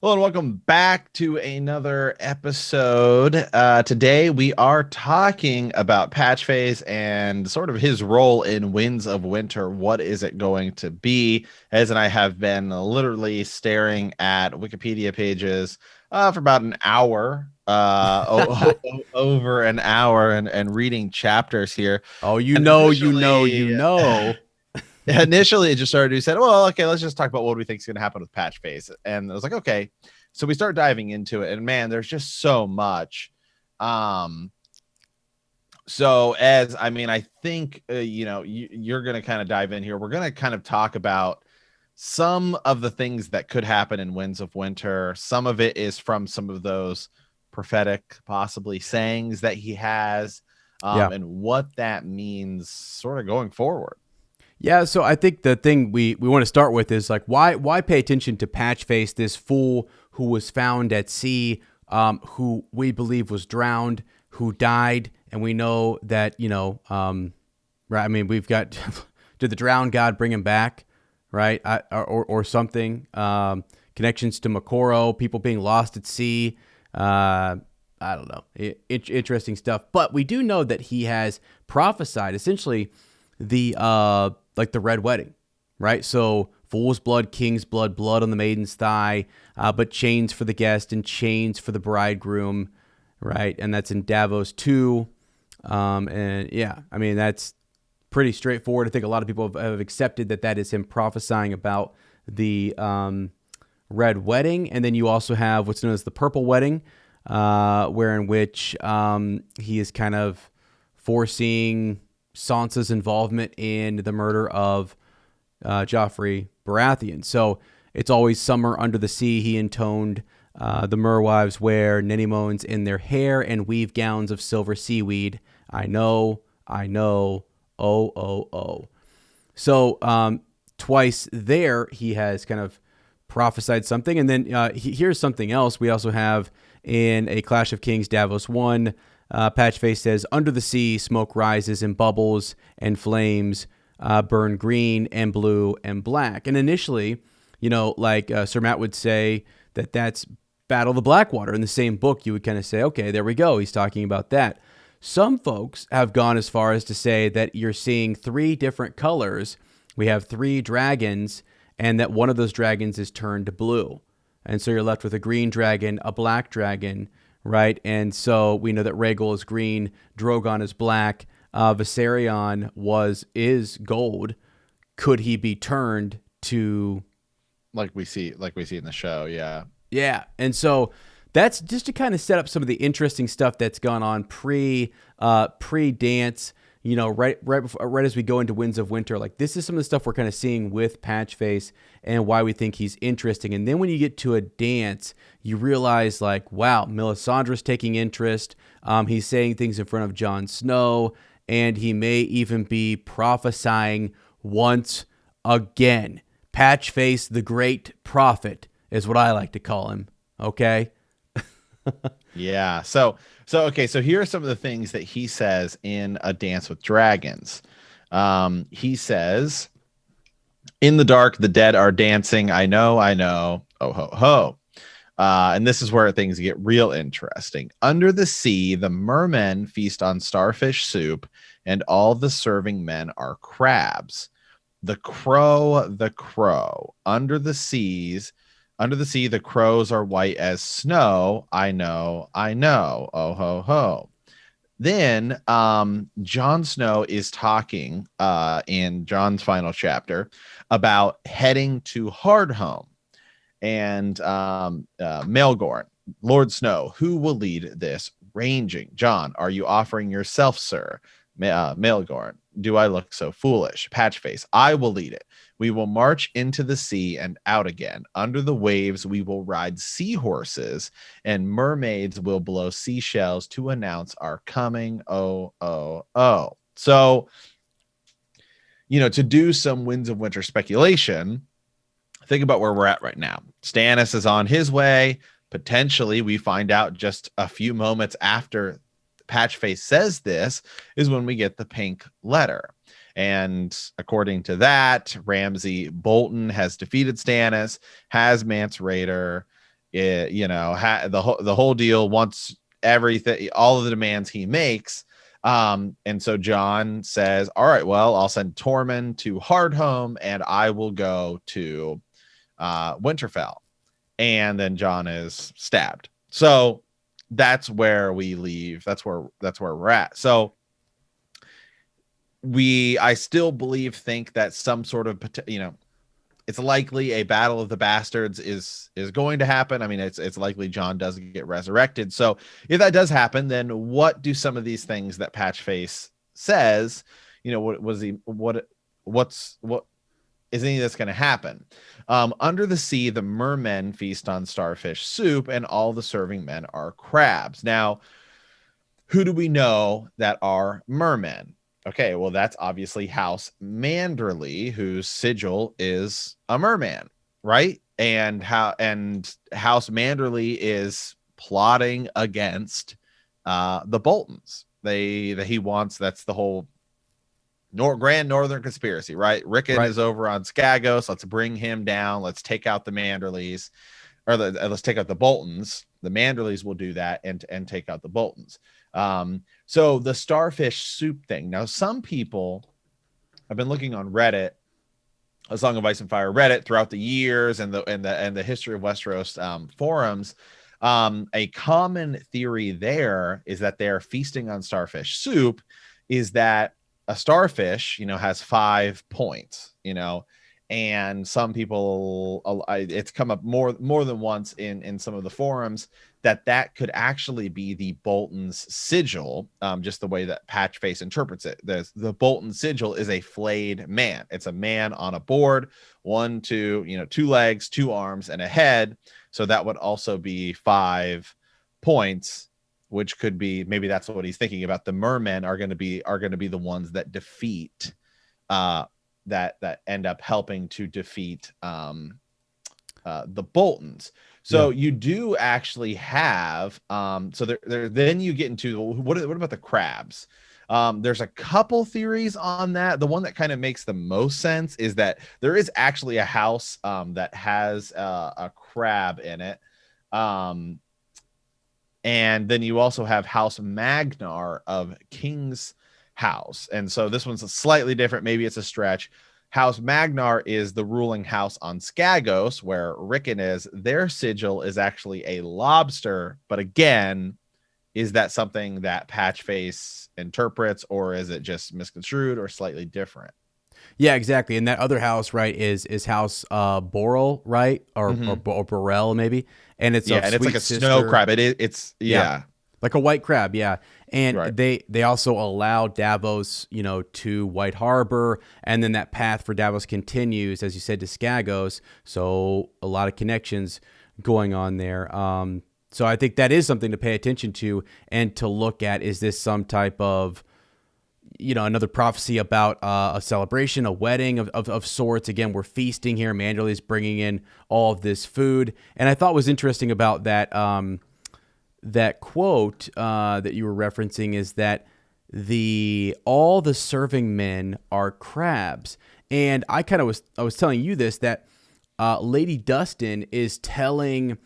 Hello and welcome back to another episode. Today we are talking about Patchface and sort of his role in Winds of Winter. What is it going to be? Ez and I have been literally staring at Wikipedia pages for about an hour, over an hour, and reading chapters here. Oh, And you know. initially it just started to said, well, okay, let's just talk about what we think is going to happen with Patchface. And I was like, okay. So we start diving into it, and man, there's just so much. Um, so as I mean, I think you're going to kind of dive in here. We're going to kind of talk about some of the things that could happen in Winds of Winter. Some of it is from some of those prophetic, possibly sayings that he has, Yeah. and what that means, sort of going forward. Yeah, so I think the thing we want to start with is like why pay attention to Patchface, this fool who was found at sea, who we believe was drowned, who died, and we know that right. I mean, we've got did the drowned god bring him back, right? Or something. Connections to Makoro, people being lost at sea. I don't know. Interesting stuff. But we do know that he has prophesied essentially the like the red wedding, right? So fool's blood, king's blood, blood on the maiden's thigh, but chains for the guest and chains for the bridegroom, right? And that's in Davos 2. And yeah, I mean, that's pretty straightforward. I think a lot of people have accepted that that is him prophesying about the red wedding. And then you also have what's known as the purple wedding, where in which he is kind of foreseeing Sansa's involvement in the murder of Joffrey Baratheon. So it's always summer under the sea. He intoned the merwives wear anemones in their hair and weave gowns of silver seaweed. I know, oh, oh, oh. So twice there, he has kind of prophesied something. And then here's something else. We also have in A Clash of Kings, Davos 1, Patchface says, under the sea, smoke rises and bubbles and flames burn green and blue and black. And initially, like Sir Matt would say that that's Battle of the Blackwater. In the same book, you would kind of say, okay, there we go. He's talking about that. Some folks have gone as far as to say that you're seeing three different colors. We have three dragons, and that one of those dragons is turned to blue. And so you're left with a green dragon, a black dragon, right? And so we know that Rhaegal is green, Drogon is black, Viserion is gold. Could he be turned to Like we see in the show, yeah. yeah? And so that's just to kind of set up some of the interesting stuff that's gone on pre dance. Right as we go into Winds of Winter, like this is some of the stuff we're kind of seeing with Patchface and why we think he's interesting. And then when you get to a dance, you realize like, wow, Melisandre's taking interest. He's saying things in front of Jon Snow, and he may even be prophesying once again. Patchface, the great prophet, is what I like to call him. Okay. Yeah. So okay, so here are some of the things that he says in A Dance with Dragons. He says, "In the dark, the dead are dancing. I know, I know. Oh ho ho." And this is where things get real interesting. Under the sea, the mermen feast on starfish soup, and all the serving men are crabs. The crow. Under the sea, the crows are white as snow. I know, I know. Oh ho ho. Then Jon Snow is talking in Jon's final chapter about heading to Hardhome and Melgorn, Lord Snow, who will lead this ranging? Jon, are you offering yourself, sir? Melgorn, do I look so foolish? Patchface, I will lead it. We will march into the sea and out again. Under the waves, we will ride seahorses, and mermaids will blow seashells to announce our coming. Oh, oh, oh. So, to do some Winds of Winter speculation, think about where we're at right now. Stannis is on his way. Potentially, we find out just a few moments after Patchface says this is when we get the pink letter. And according to that, Ramsay Bolton has defeated Stannis, has Mance Rayder, the whole deal, wants everything, all of the demands he makes. And so Jon says, all right, well, I'll send Tormund to Hardhome and I will go to Winterfell. And then Jon is stabbed. So that's where we leave. That's where we're at. So I still think that some sort of, it's likely a battle of the bastards is going to happen. I mean, it's likely Jon doesn't get resurrected. So if that does happen, then what do some of these things that Patchface says, what is any of this going to happen? Under the sea, the mermen feast on starfish soup, and all the serving men are crabs. Now, who do we know that are mermen? Okay, well, that's obviously House Manderly, whose sigil is a merman, right? And House Manderly is plotting against the Boltons. That's the whole Grand Northern conspiracy, right? Rickon is over on Skagos. Let's bring him down. Let's take out the Manderlys, or let's take out the Boltons. The Manderlys will do that and take out the Boltons. So the starfish soup thing. Now, some people have been looking on Reddit, A Song of Ice and Fire Reddit, throughout the years and the history of Westeros forums. A common theory there is that they're feasting on starfish soup. Is that a starfish, has 5 points, and some people, it's come up more than once in some of the forums that could actually be the Bolton's sigil, just the way that Patchface interprets it. The Bolton sigil is a flayed man. It's a man on a board, 2 legs, 2 arms, and a head. So that would also be 5 points, which could be, maybe that's what he's thinking about. The mermen are going to be the ones that defeat, that end up helping to defeat the Boltons. So you do actually have, so there then you get into what about the crabs? There's a couple theories on that. The one that kind of makes the most sense is that there is actually a house that has a crab in it. And then you also have House Magnar of King's House. And so this one's slightly different. Maybe it's a stretch. House Magnar is the ruling house on Skagos, where Rickon is. Their sigil is actually a lobster. But again, is that something that Patchface interprets, or is it just misconstrued or slightly different? Yeah, exactly. And that other house, right, is House Boral, right, or Borel maybe, and it's and it's like a snow crab. It's like a white crab, And they also allow Davos, to White Harbor, and then that path for Davos continues, as you said, to Skagos. So a lot of connections going on there. So I think that is something to pay attention to and to look at. Is this some type of, another prophecy about a celebration, a wedding of sorts? Again, we're feasting here. Manderly's bringing in all of this food. And I thought was interesting about that that quote that you were referencing is that all the serving men are crabs. And I was telling you this, that Lady Dustin is telling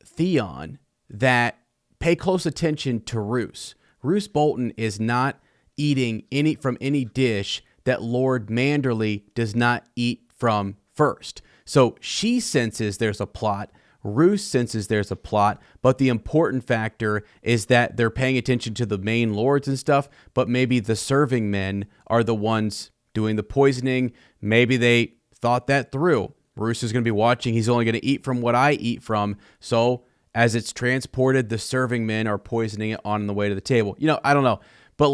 Theon that pay close attention to Roose. Roose Bolton is not eating from any dish that Lord Manderly does not eat from first. So she senses there's a plot. Roose senses there's a plot, but the important factor is that they're paying attention to the main lords and stuff, but maybe the serving men are the ones doing the poisoning. Maybe they thought that through. Roose is going to be watching. He's only going to eat from what I eat from. So as it's transported, the serving men are poisoning it on the way to the table. I don't know. But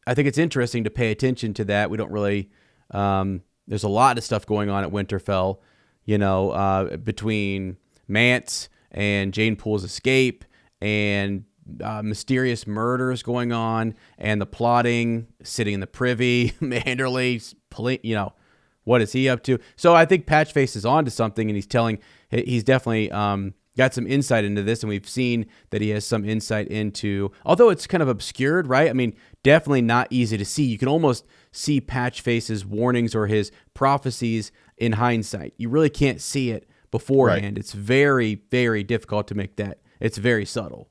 I think it's interesting to pay attention to that. We don't really, there's a lot of stuff going on at Winterfell, between Mance and Jane Poole's escape and mysterious murders going on and the plotting, sitting in the privy, Manderly, what is he up to? So I think Patchface is on to something, and he's definitely got some insight into this, and we've seen that he has some insight into, although it's kind of obscured, right? I mean, definitely not easy to see. You can almost see Patchface's warnings or his prophecies in hindsight. You really can't see it, beforehand. It's very, very difficult to make that. It's very subtle,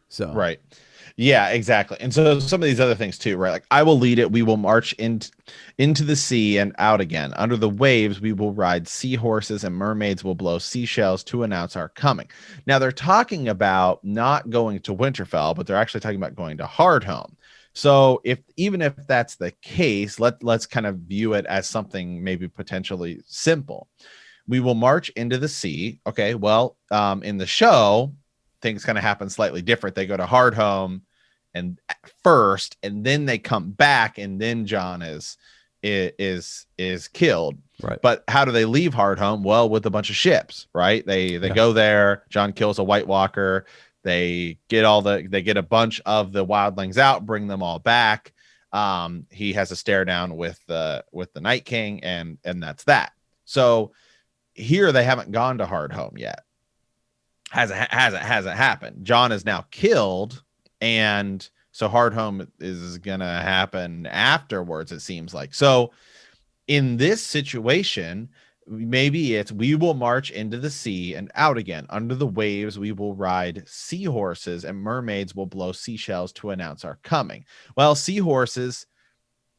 So Right. Yeah, exactly. And so some of these other things too, right? Like I will lead it. We will march into the sea and out again. Under the waves, we will ride seahorses and mermaids will blow seashells to announce our coming. Now they're talking about not going to Winterfell, but they're actually talking about going to Hardhome. So even if that's the case, let's kind of view it as something maybe potentially simple. We will march into the sea. Okay, well, in the show, things kind of happen slightly different. They go to Hardhome and first, and then they come back, and then Jon is killed. Right. But how do they leave Hardhome? Well, with a bunch of ships, right? They go there. Jon kills a White Walker. They get a bunch of the wildlings out, bring them all back. He has a stare down with the Night King, and that's that. So here they haven't gone to Hardhome yet. Hasn't happened. Jon is now killed, and so Hardhome is gonna happen afterwards, it seems like. So in this situation, maybe we will march into the sea and out again. Under the waves, we will ride seahorses, and mermaids will blow seashells to announce our coming. Well, seahorses,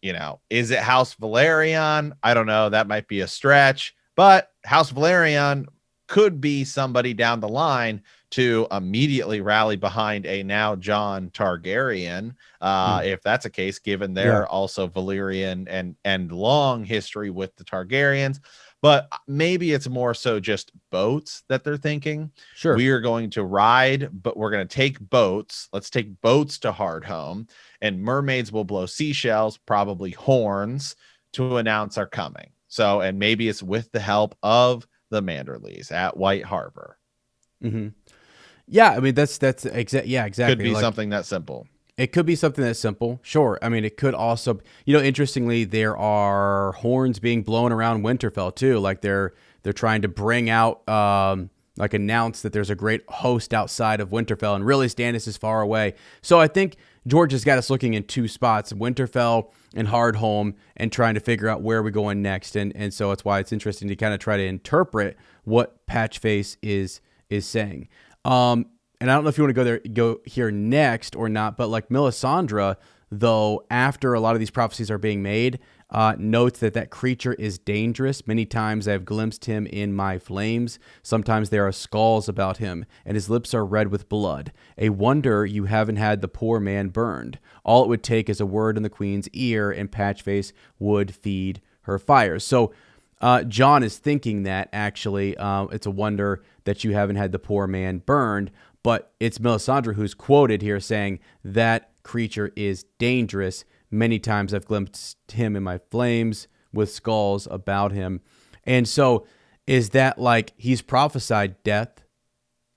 is it House Valerion? I don't know. That might be a stretch, but House Valerion could be somebody down the line to immediately rally behind a now Jon Targaryen, if that's a case, given their also Valyrian and long history with the Targaryens. But maybe it's more so just boats that they're thinking. Sure. We are going to ride, but we're going to take boats. Let's take boats to Hardhome, and mermaids will blow seashells, probably horns, to announce our coming. So, and maybe it's with the help of the Manderleys at White Harbor. Mm-hmm. Yeah, I mean that's exactly. Could be something that simple. It could be something that's simple. Sure. I mean, it could also, interestingly, there are horns being blown around Winterfell too. Like they're trying to bring out, announce that there's a great host outside of Winterfell, and really Stannis is far away. So I think George has got us looking in two spots: Winterfell and Hardhome, and trying to figure out where we're going next. And so it's why it's interesting to kind of try to interpret what Patchface is saying. And I don't know if you want to go here next or not, but like Melisandre, though, after a lot of these prophecies are being made, notes that creature is dangerous. Many times I have glimpsed him in my flames. Sometimes there are skulls about him, and his lips are red with blood. A wonder you haven't had the poor man burned. All it would take is a word in the queen's ear, and Patchface would feed her fires. So Jon is thinking that, actually, it's a wonder that you haven't had the poor man burned. But it's Melisandre who's quoted here saying that creature is dangerous. Many times I've glimpsed him in my flames with skulls about him. And so is that like he's prophesied death?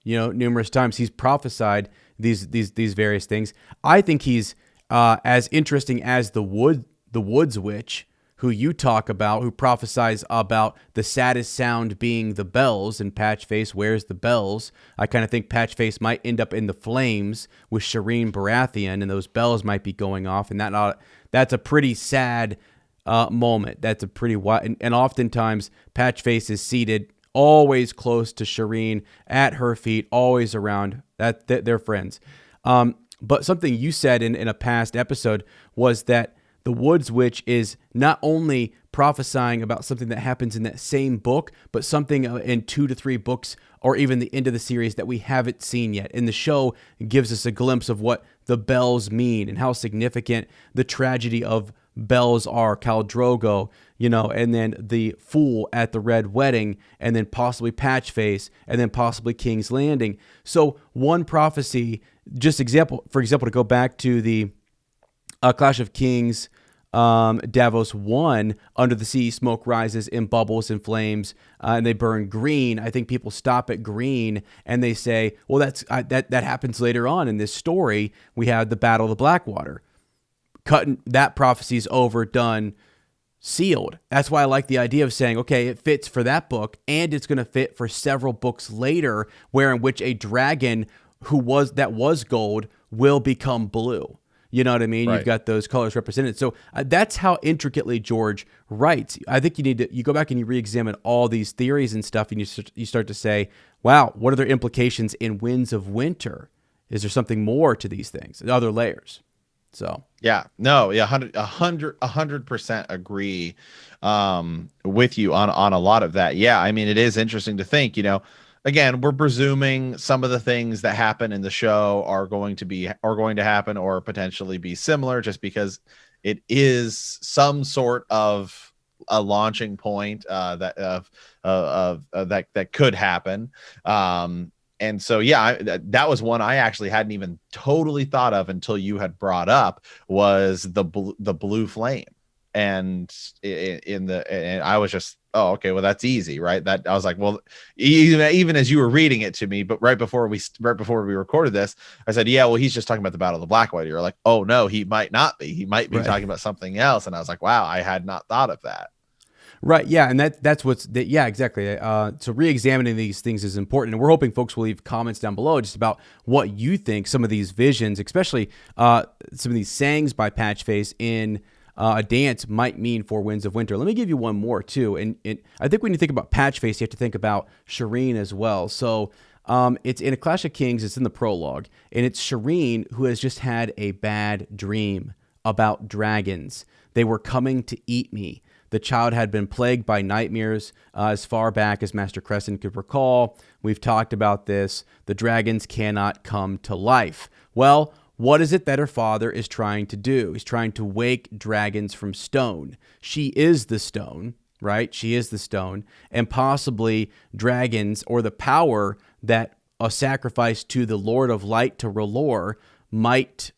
Numerous times he's prophesied these various things. I think he's as interesting as the Woods Witch, who you talk about, who prophesies about the saddest sound being the bells, and Patchface wears the bells. I kind of think Patchface might end up in the flames with Shireen Baratheon, and those bells might be going off, and that's a pretty sad moment. That's a pretty wild, and oftentimes Patchface is seated always close to Shireen, at her feet, always around. They're friends. But something you said in a past episode was that the Woods Witch is not only prophesying about something that happens in that same book, but something in 2 to 3 books or even the end of the series that we haven't seen yet. And the show gives us a glimpse of what the bells mean and how significant the tragedy of bells are. Khal Drogo, and then the fool at the Red Wedding, and then possibly Patchface, and then possibly King's Landing. So one prophecy, for example, to go back to the Clash of Kings, Davos 1, under the sea, smoke rises in bubbles and flames, and they burn green. I think people stop at green and they say, well, that happens later on in this story. We have the Battle of the Blackwater. That prophecy's over, done, sealed. That's why I like the idea of saying, okay, it fits for that book, and it's going to fit for several books later, in which a dragon that was gold will become blue. You know what I mean? Right. You've got those colors represented. So that's how intricately George writes. I think you go back and you re-examine all these theories and stuff, and you start to say, wow, what are their implications in Winds of Winter? Is there something more to these things, other layers? So yeah, no, yeah, 100% agree with you on a lot of that. Yeah, I mean, it is interesting to think, again, we're presuming some of the things that happen in the show are going to happen or potentially be similar, just because it is some sort of a launching point that could happen. And so, yeah, that was one I actually hadn't even totally thought of until you had brought up, was the blue flame. And and I was just, oh, okay, well, that's easy, right? That I was like, well, even as you were reading it to me, but right before we recorded this, I said, yeah, well, he's just talking about the Battle of the Blackwater. You're like, oh no, he might not be. He might be right. talking about something else. And I was like, wow, I had not thought of that. Right, yeah, and that's yeah, exactly. So re-examining these things is important, and we're hoping folks will leave comments down below just about what you think some of these visions, especially some of these sayings by Patchface in a dance, might mean for Winds of Winter. Let me give you one more too, and I think when you think about Patchface, you have to think about Shireen as well. So it's in A Clash of Kings, it's in the prologue, and it's Shireen who has just had a bad dream about dragons. They were coming to eat me. The child had been plagued by nightmares as far back as Master Crescent could recall. We've talked about this. The dragons cannot come to life. Well, what is it that her father is trying to do? He's trying to wake dragons from stone. She is the stone, right? She is the stone. And possibly dragons, or the power that a sacrifice to the Lord of Light, to R'hllor, might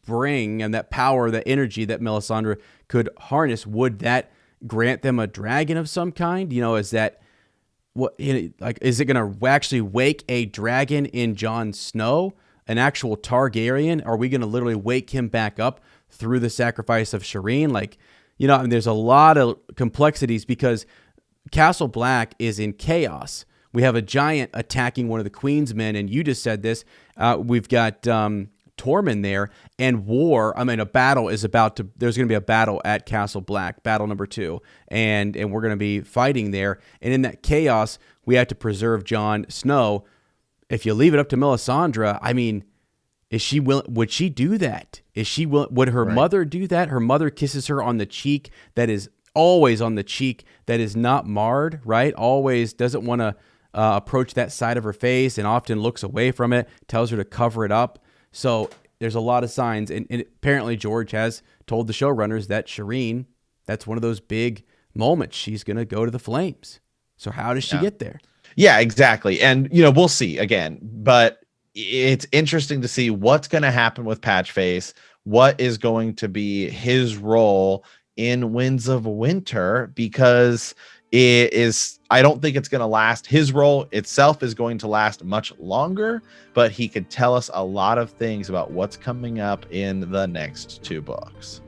bring, and that power, that energy that Melisandre could harness, would that grant them a dragon of some kind? Is that is it going to actually wake a dragon in Jon Snow, an actual Targaryen? Are we going to literally wake him back up through the sacrifice of Shireen? There's a lot of complexities because Castle Black is in chaos. We have a giant attacking one of the Queen's men, and you just said this. We've got Tormund there, and a battle is there's going to be a battle at Castle Black, battle number 2, and we're going to be fighting there. And in that chaos, we have to preserve Jon Snow. If you leave it up to Melisandre, I mean, would she do that? Would her mother do that? Her mother kisses her on the cheek that is always on the cheek that is not marred, right? Always doesn't want to approach that side of her face, and often looks away from it, tells her to cover it up. So there's a lot of signs, and apparently George has told the showrunners that Shireen, that's one of those big moments. She's going to go to the flames. So how does she get there? Yeah, exactly. And, we'll see again, but it's interesting to see what's going to happen with Patchface, what is going to be his role in Winds of Winter, because I don't think it's going to last. His role itself is going to last much longer, but he could tell us a lot of things about what's coming up in the next 2 books.